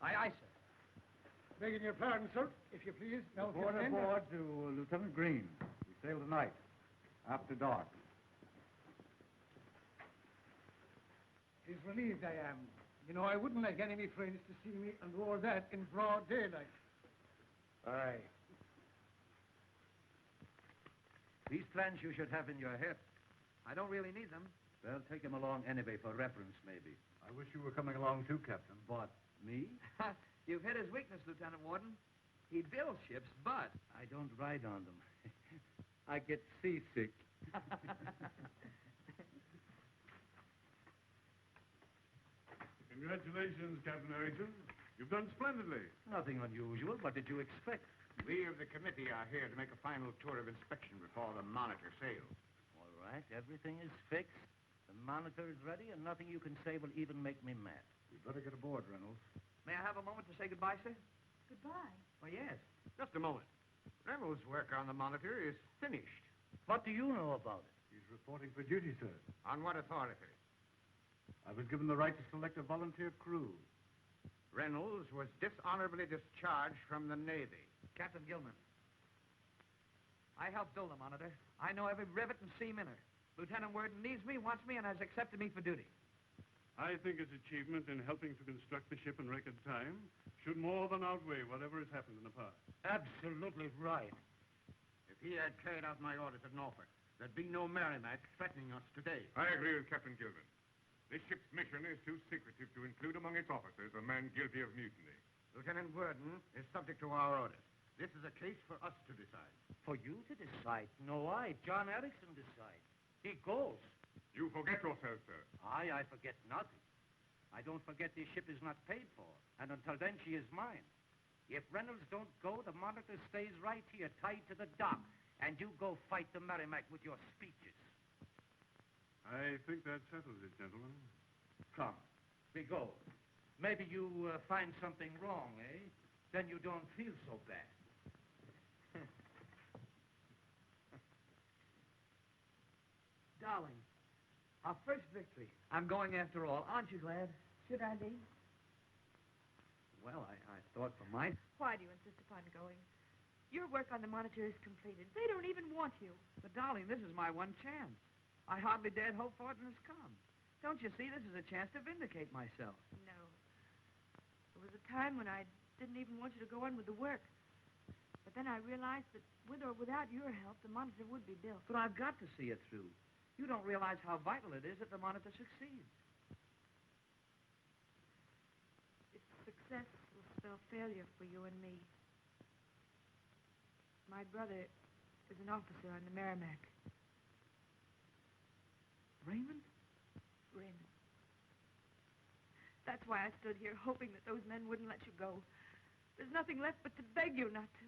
Aye, aye, sir. Begging your pardon, sir, if you please. Now, Report aboard to Lieutenant Green. We sail tonight, after dark. He's relieved I am. You know, I wouldn't like enemy friends to see me and all that in broad daylight. Aye. These plans you should have in your head. I don't really need them. Well, take them along anyway for reference, maybe. I wish you were coming along too, Captain. What, me? You've hit his weakness, Lieutenant Warden. He builds ships, but... I don't ride on them. I get seasick. Congratulations, Captain Harrington. You've done splendidly. Nothing unusual. What did you expect? We of the committee are here to make a final tour of inspection before the Monitor sails. All right, everything is fixed. The Monitor is ready, and nothing you can say will even make me mad. You'd better get aboard, Reynolds. May I have a moment to say goodbye, sir? Goodbye. Oh, yes. Just a moment. Reynolds' work on the Monitor is finished. What do you know about it? He's reporting for duty, sir. On what authority? I was given the right to select a volunteer crew. Reynolds was dishonorably discharged from the Navy. Captain Gilman. I helped build the Monitor. I know every rivet and seam in her. Lieutenant Worden needs me, wants me, and has accepted me for duty. I think his achievement in helping to construct the ship in record time should more than outweigh whatever has happened in the past. Absolutely right. If he had carried out my orders at Norfolk, there'd be no merrimack threatening us today. I agree with Captain Gilman. This ship's mission is too secretive to include among its officers a man guilty of mutiny. Lieutenant Worden is subject to our orders. This is a case for us to decide. For you to decide? No, John Erickson, decide. He goes. You forget yourself, sir. I forget nothing. I don't forget this ship is not paid for, and until then she is mine. If Reynolds don't go, the Monitor stays right here, tied to the dock, and you go fight the Merrimack with your speeches. I think that settles it, gentlemen. Come, we go. Maybe you find something wrong, eh? Then you don't feel so bad. Darling, our first victory. I'm going after all. Aren't you glad? Should I be? Well, I thought for mine. Why do you insist upon going? Your work on the Monitor is completed. They don't even want you. But, darling, this is my one chance. I hardly dared hope for it, and it's come. Don't you see? This is a chance to vindicate myself. No. There was a time when I didn't even want you to go on with the work. But then I realized that with or without your help, the Monitor would be built. But I've got to see it through. You don't realize how vital it is that the Monitor succeeds. Its success will spell failure for you and me. My brother is an officer on the Merrimack. Raymond? Raymond. That's why I stood here hoping that those men wouldn't let you go. There's nothing left but to beg you not to.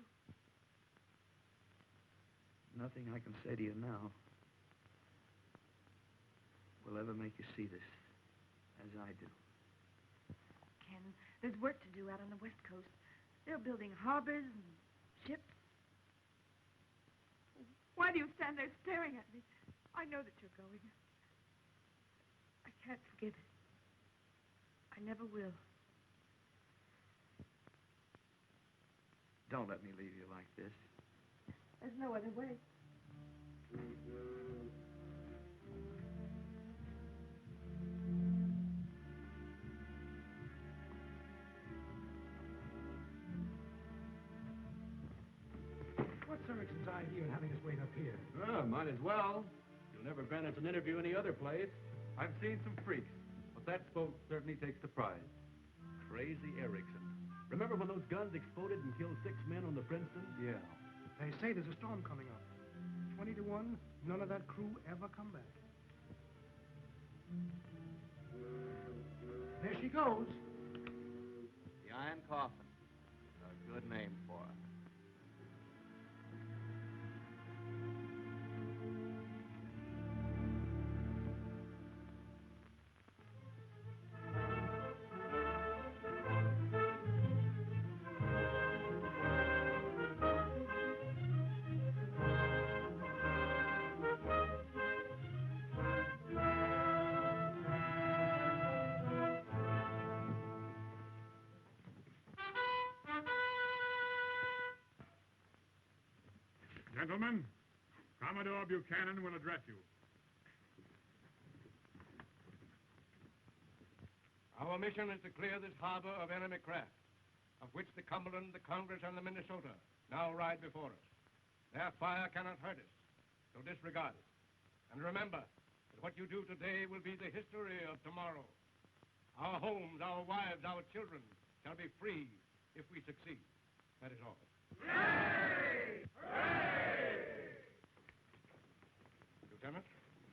Nothing I can say to you now will ever make you see this as I do. Ken, there's work to do out on the West Coast. They're building harbors and ships. Why do you stand there staring at me? I know that you're going. I can't forgive it. I never will. Don't let me leave you like this. There's no other way. What's Erickson's idea in having us wait up here? Oh, might as well. You'll never grant us an interview any other place. I've seen some freaks, but that spoke certainly takes the prize. Crazy Erickson. Remember when those guns exploded and killed 6 men on the Princeton? Yeah. They say there's a storm coming up. 20 to 1, none of that crew ever come back. There she goes. The Iron Coffin. A good name for her. Gentlemen, Commodore Buchanan will address you. Our mission is to clear this harbor of enemy craft, of which the Cumberland, the Congress, and the Minnesota now ride before us. Their fire cannot hurt us, so disregard it. And remember that what you do today will be the history of tomorrow. Our homes, our wives, our children shall be free if we succeed. That is all. Hooray! Hooray! Lieutenant,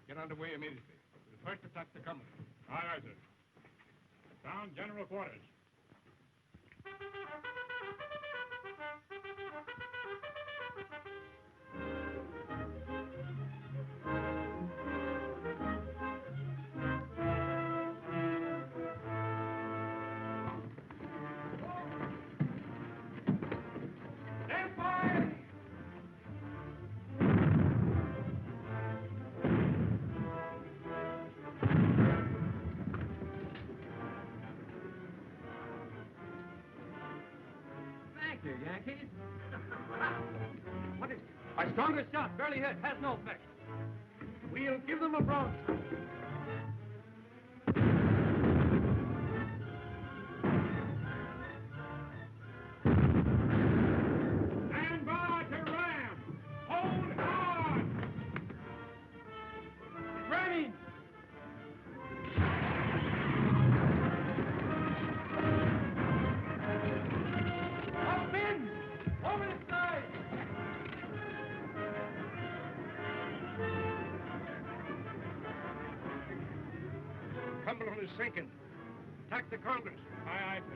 get underway immediately. We'll first attack the Cumberland. Aye, aye, sir. Down general quarters. Yankees? What is it? My strongest shot, barely hit, has no effect. We'll give them a broadside. Stand by to ram! Hold hard! Ramming! Cumberland is sinking. Attack the Congress. Aye, aye, sir.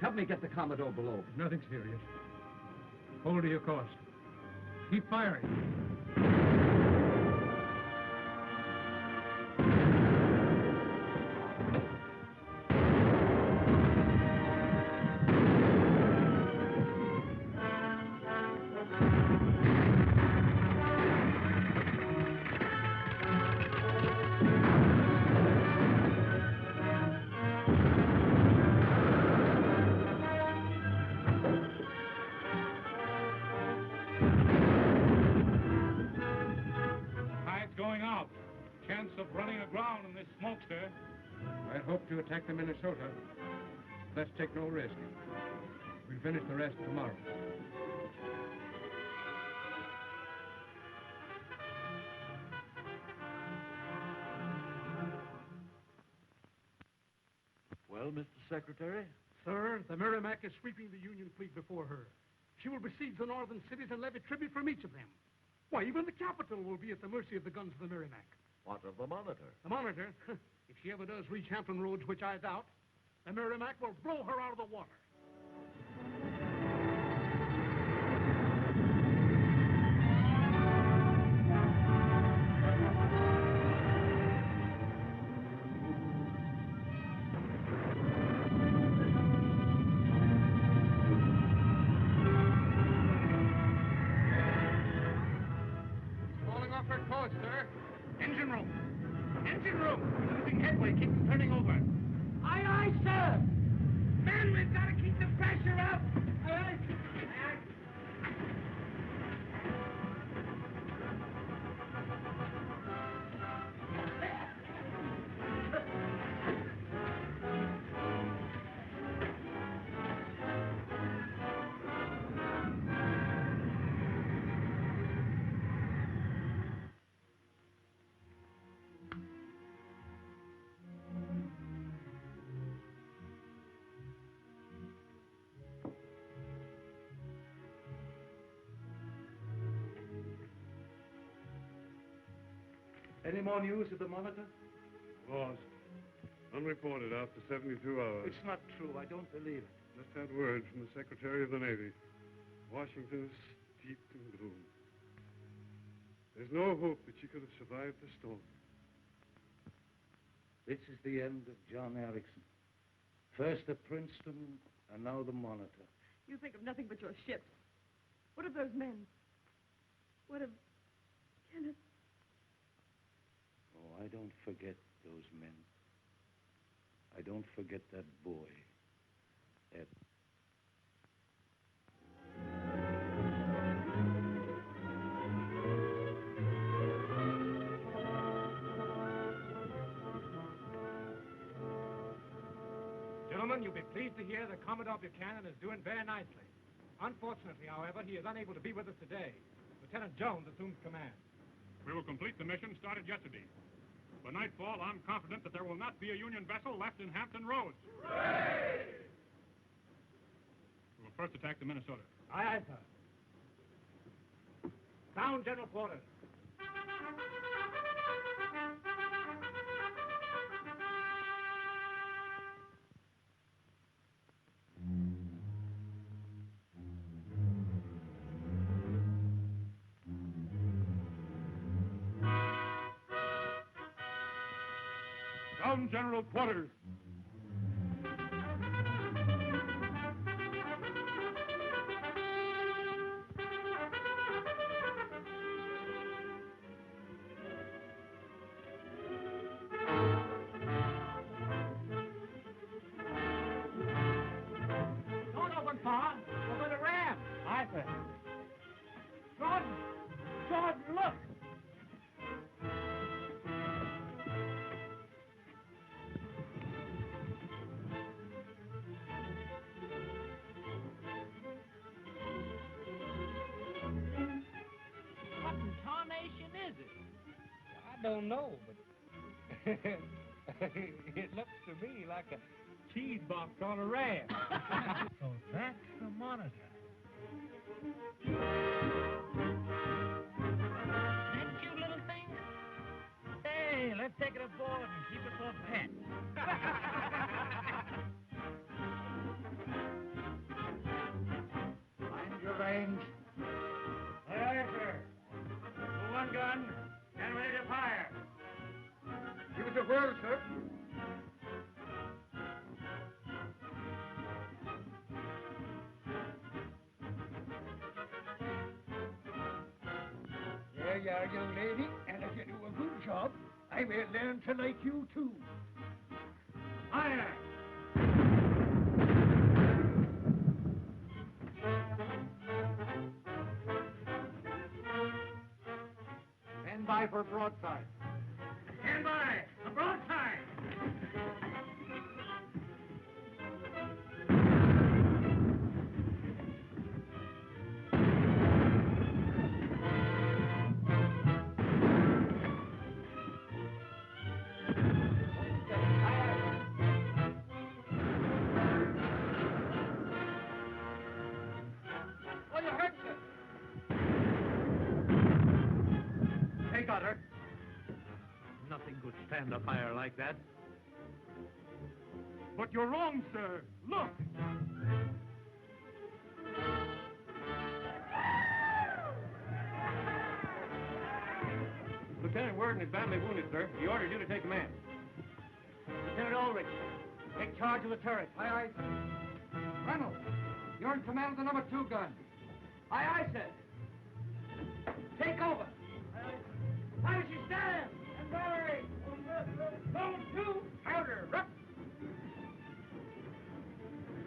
Help me get the Commodore below. Nothing serious. Hold to your course. Keep firing. Of running aground in this smokester. I'd hoped to attack the Minnesota. Let's take no risk. We'll finish the rest tomorrow. Well, Mr. Secretary, Sir, the Merrimack is sweeping the Union fleet before her. She will besiege the northern cities and levy tribute from each of them. Why, even the capital will be at the mercy of the guns of the Merrimack. What of the Monitor? The Monitor, if she ever does reach Hampton Roads, which I doubt, the Merrimack will blow her out of the water. Falling off her course, sir. Engine room. Engine room. Losing headway. Keep them turning over. Aye, aye, sir. Men, we've got to keep the pressure up. Aye, aye. Aye, aye. Any more news of the Monitor? Lost. Unreported after 72 hours. It's not true. I don't believe it. Just had word from the Secretary of the Navy. Washington is steeped in gloom. There's no hope that she could have survived the storm. This is the end of John Erickson. First the Princeton, and now the Monitor. You think of nothing but your ships. What of those men? What of Kenneth? Oh, I don't forget those men. I don't forget that boy, Ed. Gentlemen, you'll be pleased to hear that Commodore Buchanan is doing very nicely. Unfortunately, however, he is unable to be with us today. Lieutenant Jones assumes command. We will complete the mission started yesterday. By nightfall, I'm confident that there will not be a Union vessel left in Hampton Roads. Hooray! We will first attack the Minnesota. Aye, aye, sir. Down, General Quarters. Down, General Quarters. Don't open far. Over the ram. Aye, sir. Jordan! Jordan, look! What in tarnation is it? I don't know, but it looks to me like a cheese box on a ram. So that's the Monitor. That cute little thing? Hey, let's take it aboard and keep it for a pet. Mind your range. Aye, aye, sir. One gun, and ready to fire. Give us a whirl, sir. There you are, young lady, and if you do a good job, I may learn to like you, too. Aye, aye. Stand by for a broadside. Stand by. A broadside. stand a fire like that. But you're wrong, sir. Look! Lieutenant Worden is badly wounded, sir. He ordered you to take command. Lieutenant Ulrich, take charge of the turret. Aye, aye. Reynolds, you're in command of the number 2 gun. Aye, aye, sir. Take over. How does she stand? And hurry. Zone 2, powder. Up.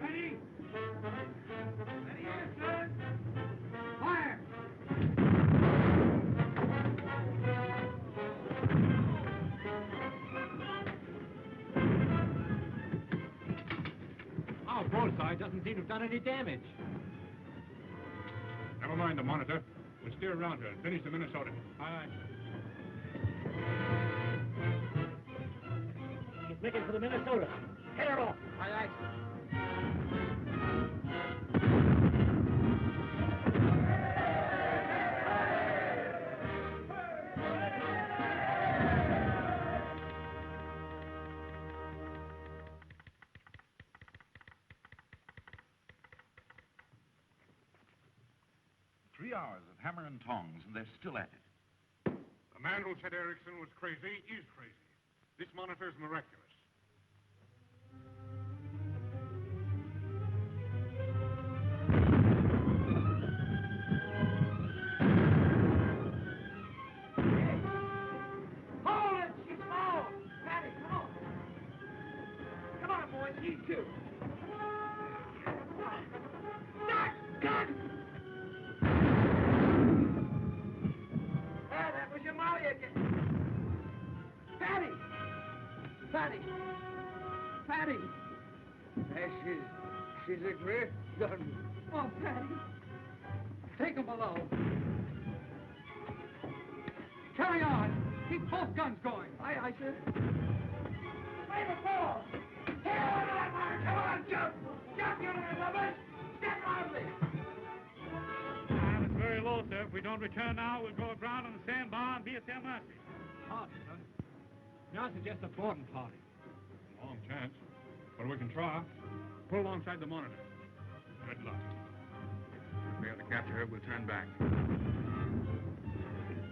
Ready? Ready, yes, sir. Fire! Our broadside doesn't seem to have done any damage. Never mind the Monitor. We'll steer around her and finish the Minnesota. Aye, aye. She's making for the Minnesota. Head her off. Aye, aye, sir. 3 hours of hammer and tongs, and they're still at it. The man who said Erickson was crazy is crazy. This Monitor's miraculous. Hold it! She's small! Patty, come on! Come on, boys, you two! Start! Gun! Ah, that was your Molly again. Patty! Patty! Patty! She's a great gun. Oh, Patty. Take them below. Carry on. Keep both guns going. Aye, aye, sir. Wait a ball! Here on, Mark! Come on, jump! Jump, you little lovers! Step lively! It's very low, sir. If we don't return now, we'll go aground on the sandbar and be at their mercy. Hard, son. Now I suggest a boarding party. Long chance. But we can try. Pull alongside the Monitor. Good luck. If we fail to capture her, we'll turn back.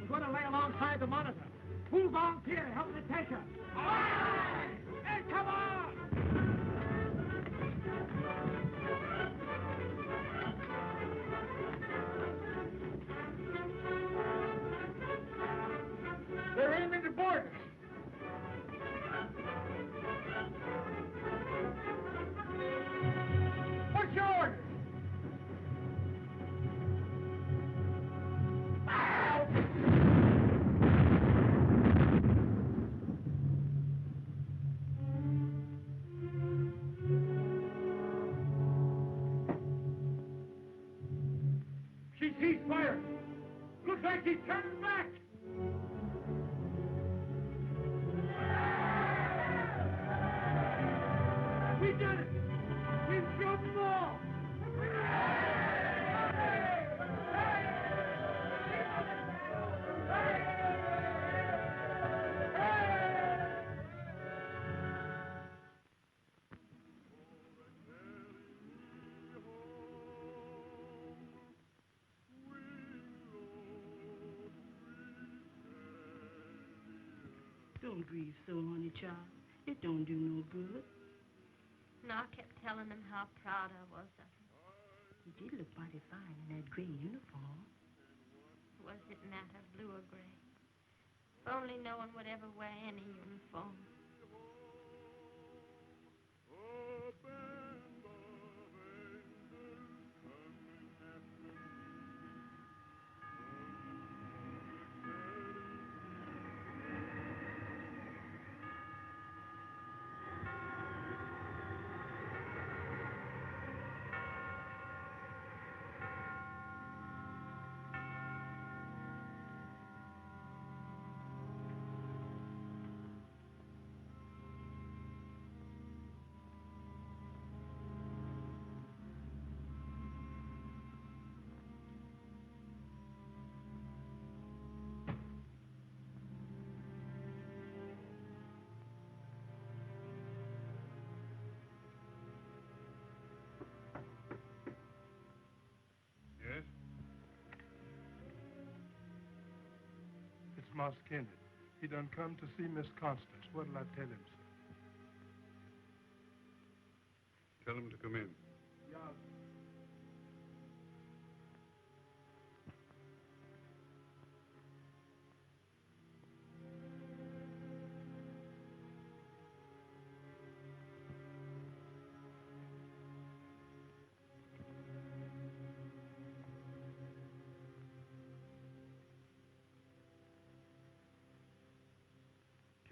We're going to lay alongside the Monitor. Who's volunteer to help me take her? Aye! Hey, come on! They're aiming to board us. What's your orders? She's firing. Looks like she's turning back. We did it! We've shot them all! Don't grieve so, honey child. It don't do no good. And I kept telling him how proud I was of him. He did look mighty fine in that gray uniform. Was it matter, blue or gray? If only no one would ever wear any uniform. Master Kenneth. He done come to see Miss Constance. What'll I tell him, sir? Tell him to come in. Yeah.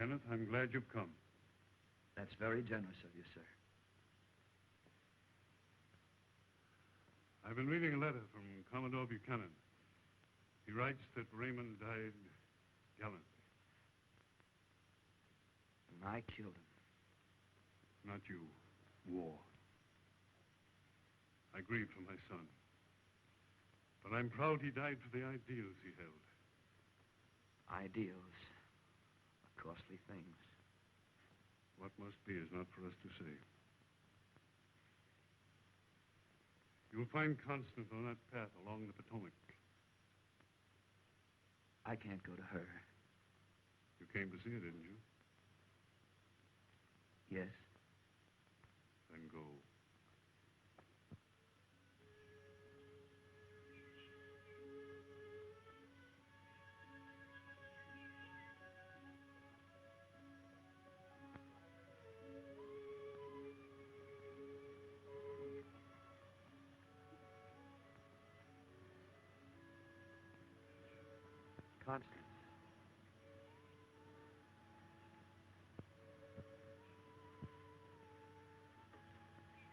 Kenneth, I'm glad you've come. That's very generous of you, sir. I've been reading a letter from Commodore Buchanan. He writes that Raymond died gallantly. And I killed him. Not you. War. I grieve for my son. But I'm proud he died for the ideals he held. Ideals. Costly things. What must be is not for us to say. You'll find Constance on that path along the Potomac. I can't go to her. You came to see her, didn't you? Yes. Then go. Constance.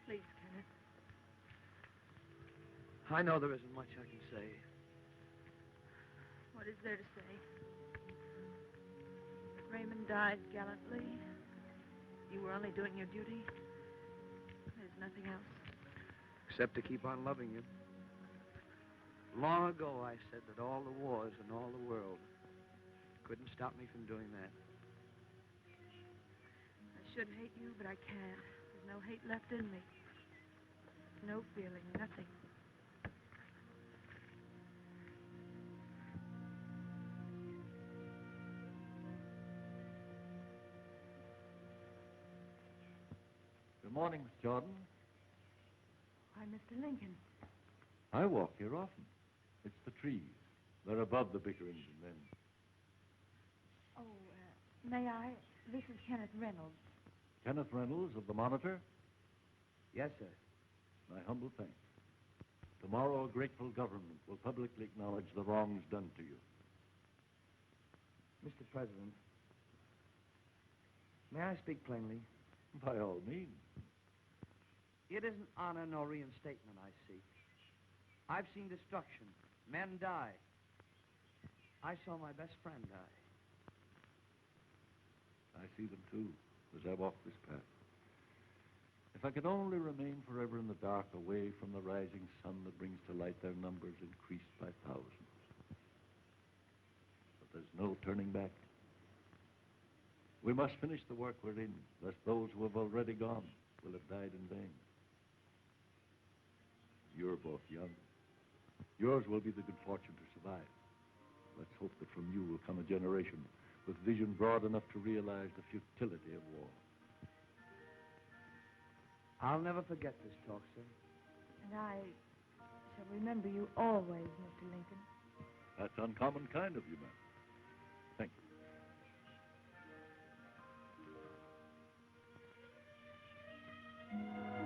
Please, Kenneth. I know there isn't much I can say. What is there to say? Raymond died gallantly. You were only doing your duty. There's nothing else. Except to keep on loving you. Long ago, I said that all the wars in all the world couldn't stop me from doing that. I should hate you, but I can't. There's no hate left in me. No feeling, nothing. Good morning, Miss Jordan. Why, Mr. Lincoln. I walk here often. It's the trees. They're above the bickerings and men. Oh, may I? This is Kenneth Reynolds. Kenneth Reynolds of the Monitor? Yes, sir. My humble thanks. Tomorrow, a grateful government will publicly acknowledge the wrongs done to you. Mr. President, may I speak plainly? By all means. It isn't honor nor reinstatement I seek. I've seen destruction. Men die. I saw my best friend die. I see them, too, as I walk this path. If I could only remain forever in the dark, away from the rising sun that brings to light their numbers increased by thousands. But there's no turning back. We must finish the work we're in, lest those who have already gone will have died in vain. You're both young. Yours will be the good fortune to survive. Let's hope that from you will come a generation with vision broad enough to realize the futility of war. I'll never forget this talk, sir. And I shall remember you always, Mr. Lincoln. That's uncommon kind of you, ma'am. Thank you.